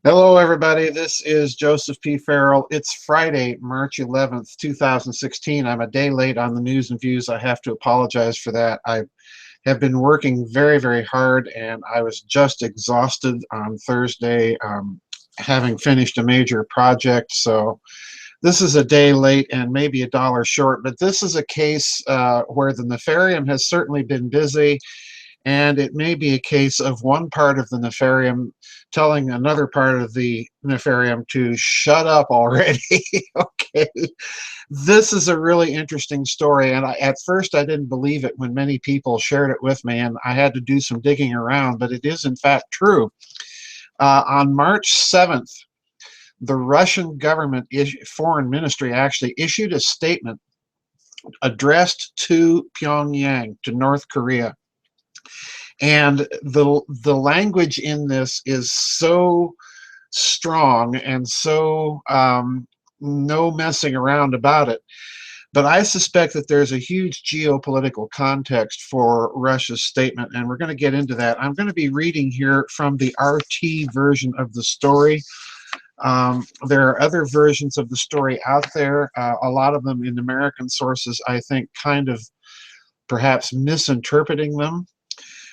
Hello, everybody. This is Joseph P. Farrell. It's Friday, March 11th, 2016. I'm a day late on the news and views. I have to apologize for that. I have been working very, very hard, and I was just exhausted on Thursday, having finished a major project. So this is a day late and maybe a dollar short, but this is a case where the Nefarium has certainly been busy. And it may be a case of one part of the Nefarium telling another part of the Nefarium to shut up already. Okay. This is a really interesting story. And at first, I didn't believe it when many people shared it with me, and I had to do some digging around, but it is, in fact, true. On March 7th, the Russian government foreign ministry actually issued a statement addressed to Pyongyang, to North Korea. And the language in this is so strong and so no messing around about it. But I suspect that there's a huge geopolitical context for Russia's statement, and we're going to get into that. I'm going to be reading here from the RT version of the story. There are other versions of the story out there, a lot of them in American sources, I think, kind of perhaps misinterpreting them.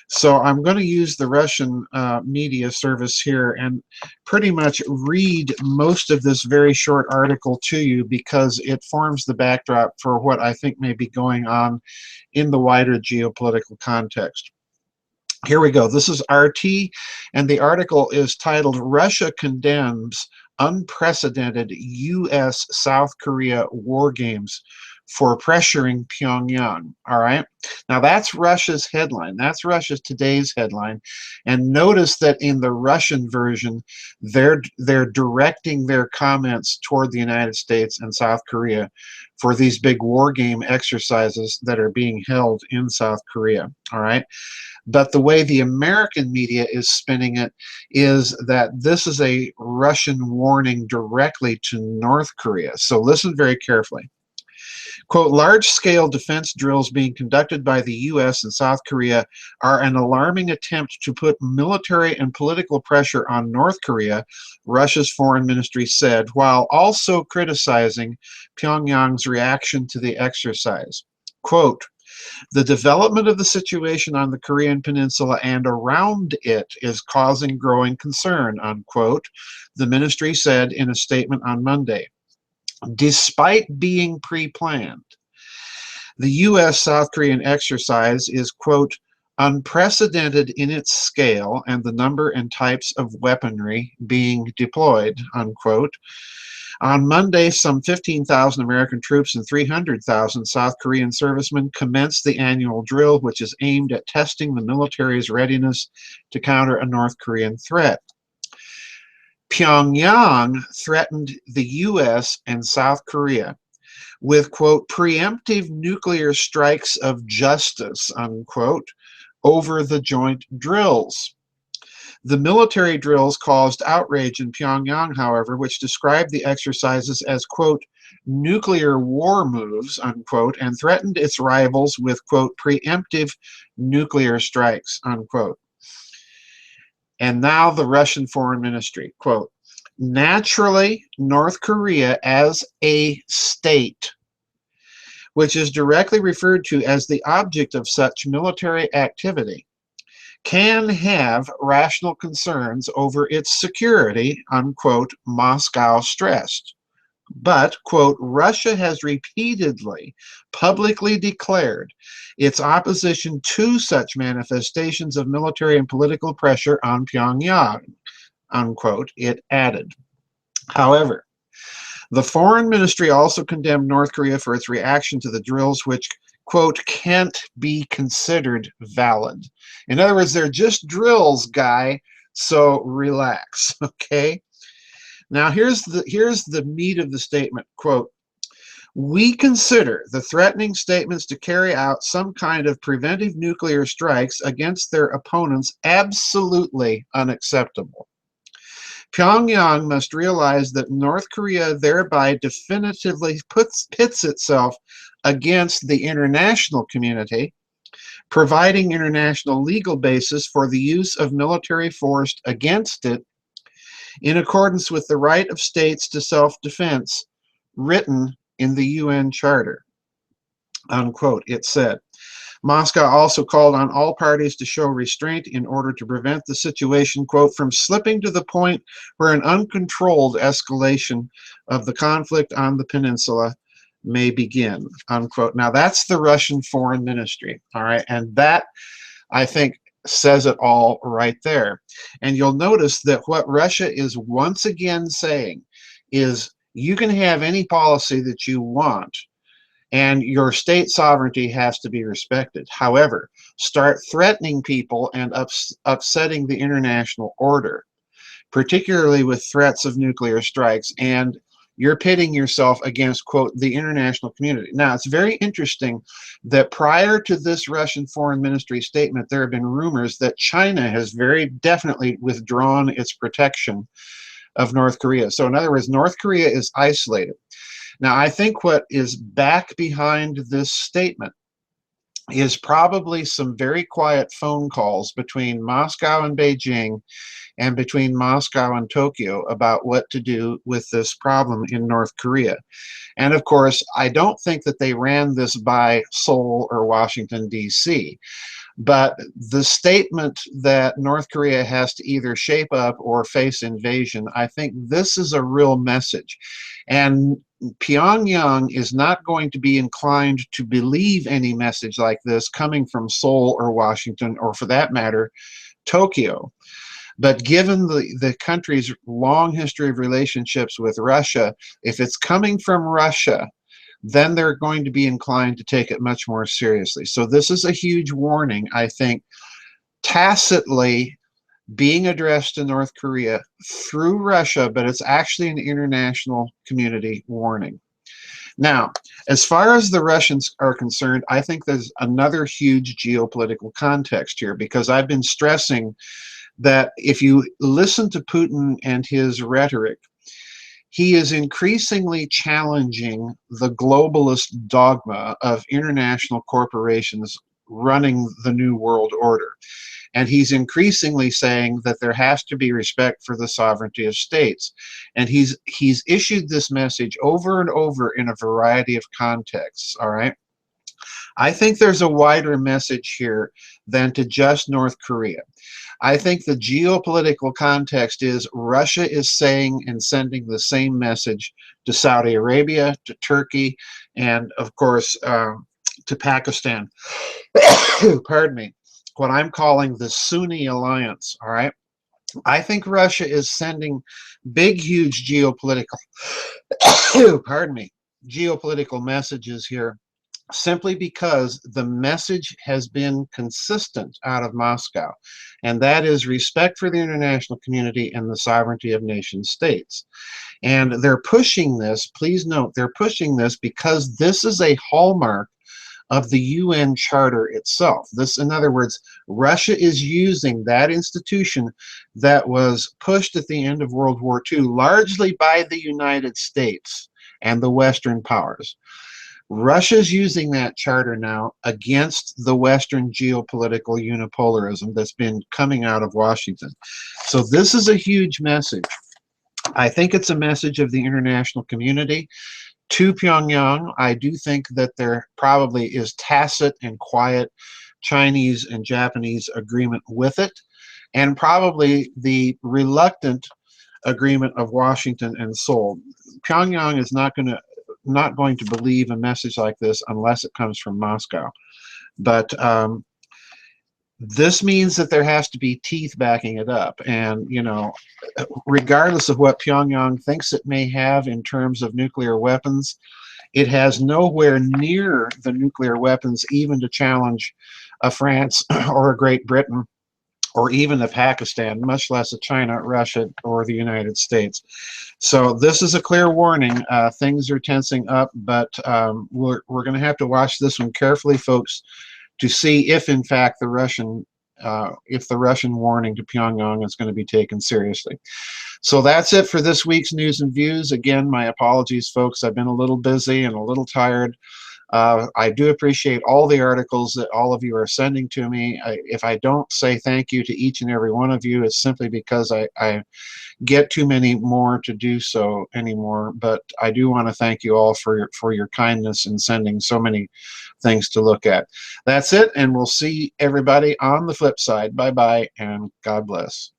So I'm going to use the Russian media service here and pretty much read most of this very short article to you because it forms the backdrop for what I think may be going on in the wider geopolitical context. Here we go. This is RT, and the article is titled "Russia Condemns Unprecedented U.S.-South Korea War Games for Pressuring Pyongyang." All right. Now that's Russia's headline. That's Russia's today's headline. And notice that in the Russian version, they're directing their comments toward the United States and South Korea for these big war game exercises that are being held in South Korea. All right. But the way the American media is spinning it is that this is a Russian warning directly to North Korea. So listen very carefully. Quote, large-scale defense drills being conducted by the U.S. and South Korea are an alarming attempt to put military and political pressure on North Korea, Russia's foreign ministry said, while also criticizing Pyongyang's reaction to the exercise. Quote, the development of the situation on the Korean peninsula and around it is causing growing concern, unquote, the ministry said in a statement on Monday. Despite being pre-planned, the U.S.-South Korean exercise is, quote, unprecedented in its scale and the number and types of weaponry being deployed, unquote. On Monday, some 15,000 American troops and 300,000 South Korean servicemen commenced the annual drill, which is aimed at testing the military's readiness to counter a North Korean threat. Pyongyang threatened the U.S. and South Korea with, quote, preemptive nuclear strikes of justice, unquote, over the joint drills. The military drills caused outrage in Pyongyang, however, which described the exercises as, quote, nuclear war moves, unquote, and threatened its rivals with, quote, preemptive nuclear strikes, unquote. And now the Russian Foreign Ministry, quote, naturally, North Korea as a state, which is directly referred to as the object of such military activity, can have rational concerns over its security, unquote, Moscow stressed. But, quote, Russia has repeatedly publicly declared its opposition to such manifestations of military and political pressure on Pyongyang, unquote, it added. However, the foreign ministry also condemned North Korea for its reaction to the drills, which, quote, can't be considered valid. In other words, they're just drills, guy, so relax, okay? Now, here's the meat of the statement, quote, we consider the threatening statements to carry out some kind of preventive nuclear strikes against their opponents absolutely unacceptable. Pyongyang must realize that North Korea thereby definitively pits itself against the international community, providing international legal basis for the use of military force against it in accordance with the right of states to self-defense written in the UN Charter, unquote, it said. Moscow also called on all parties to show restraint in order to prevent the situation, quote, from slipping to the point where an uncontrolled escalation of the conflict on the peninsula may begin, unquote. Now, that's the Russian Foreign Ministry, all right? And that, I think, says it all right there. And you'll notice that what Russia is once again saying is you can have any policy that you want, and your state sovereignty has to be respected. However, start threatening people and upsetting the international order, particularly with threats of nuclear strikes, and you're pitting yourself against, quote, the international community. Now, it's very interesting that prior to this Russian Foreign Ministry statement, there have been rumors that China has very definitely withdrawn its protection of North Korea. So in other words, North Korea is isolated. Now, I think what is back behind this statement is probably some very quiet phone calls between Moscow and Beijing and between Moscow and Tokyo about what to do with this problem in North Korea. And of course, I don't think that they ran this by Seoul or Washington, D.C., but the statement that North Korea has to either shape up or face invasion, I think this is a real message. And Pyongyang is not going to be inclined to believe any message like this coming from Seoul or Washington, or for that matter, Tokyo. But given the country's long history of relationships with Russia, if it's coming from Russia, then they're going to be inclined to take it much more seriously. So this is a huge warning, I think, tacitly being addressed to North Korea through Russia, but it's actually an international community warning. Now, as far as the Russians are concerned, I think there's another huge geopolitical context here, because I've been stressing that if you listen to Putin and his rhetoric, he is increasingly challenging the globalist dogma of international corporations running the new world order. And he's increasingly saying that there has to be respect for the sovereignty of states. And he's issued this message over and over in a variety of contexts, all right? I think there's a wider message here than to just North Korea. I think the geopolitical context is Russia is saying and sending the same message to Saudi Arabia, to Turkey, and of course to Pakistan. Pardon me. What I'm calling the Sunni alliance, all right? I think Russia is sending big, huge geopolitical, pardon me, geopolitical messages here, simply because the message has been consistent out of Moscow, and that is respect for the international community and the sovereignty of nation states. And they're pushing this, please note, they're pushing this because this is a hallmark of the UN Charter itself. This, in other words, Russia is using that institution that was pushed at the end of World War II, largely by the United States and the Western powers. Russia's using that charter now against the Western geopolitical unipolarism that's been coming out of Washington. So this is a huge message. I think it's a message of the international community to Pyongyang. I do think that there probably is tacit and quiet Chinese and Japanese agreement with it, and probably the reluctant agreement of Washington and Seoul. Pyongyang is not going to believe a message like this unless it comes from Moscow. But this means that there has to be teeth backing it up. And, you know, regardless of what Pyongyang thinks it may have in terms of nuclear weapons, it has nowhere near the nuclear weapons even to challenge a France or a Great Britain, or even a Pakistan, much less a China, Russia, or the United States. So this is a clear warning. Things are tensing up, but we're going to have to watch this one carefully, folks, to see if, in fact, the Russian warning to Pyongyang is going to be taken seriously. So that's it for this week's news and views. Again, my apologies, folks. I've been a little busy and a little tired. I do appreciate all the articles that all of you are sending to me. If I don't say thank you to each and every one of you, it's simply because I get too many more to do so anymore. But I do want to thank you all for your kindness in sending so many things to look at. That's it, and we'll see everybody on the flip side. Bye bye, and God bless.